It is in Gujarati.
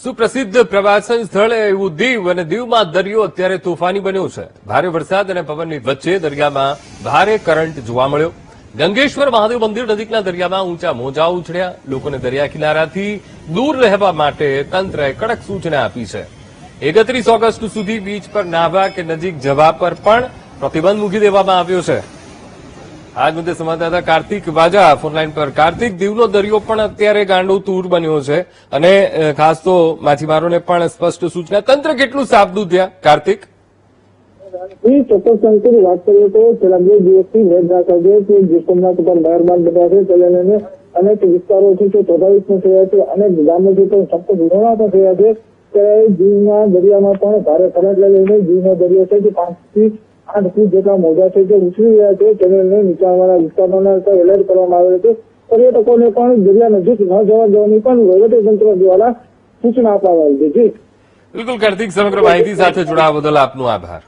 સુપ્રસિદ્ધ પ્રવાસન સ્થળ એવું દીવ અને દીવમાં દરિયો અત્યારે તોફાની બન્યો છે. ભારે વરસાદ અને પવનની વચ્ચે દરિયામાં ભારે કરંટ જોવા મળ્યો. ગંગેશ્વર મહાદેવ મંદિર નજીકના દરિયામાં ઊંચા મોજા ઉછળ્યા. લોકોને દરિયા કિનારાથી દૂર રહેવા માટે તંત્રએ કડક સૂચના આપી છે. 31 ઓગસ્ટ સુધી બીચ પર નાહવા કે નજીક જવા પર પણ પ્રતિબંધ મૂકી દેવામાં આવ્યો છે. આજ મુદ્દે સંવાદદાતા કાર્તિક વાજા ફોનલાઈન પર. કાર્તિક, દીવનો દરિયો પણ અત્યારે ગાંડો તૂર બન્યો છે અને ખાસ તો માછીમારોને પણ સ્પષ્ટ સૂચના. તંત્ર કેટલું સાબદું ત્યાં, કાર્તિક? ચોક્કસ અંકની વાત કરીએ તો છેલ્લા 2 દિવસથી મેઘરાજા છે ગીર સોમનાથ ઉપર મહેરબાન બન્યા છે. તેને લઈને અનેક વિસ્તારો છે તે પ્રભાવિત પણ થયા છે. અનેક ગામો છે તે સખત વિરોણા પણ થયા છે. ત્યારે દીવના દરિયામાં પણ ભારે કરંટને લઈને દીવનો દરિયો છે તે 5 થી 8 ફૂટ જેટલા મોજા છે તે ઉછળી રહ્યા છે. તેને લઈને નીચાણવાળા વિસ્તારોના એલર્ટ કરવામાં આવેલ છે. પર્યટકોને પણ દરિયા નજીક ન જવા દેવાની પણ વહીવટીતંત્ર દ્વારા સૂચના આપવામાં આવી છે. બિલકુલ કાર્તિક, સમગ્ર માહિતી સાથે જોડાવા બદલ આપનો આભાર.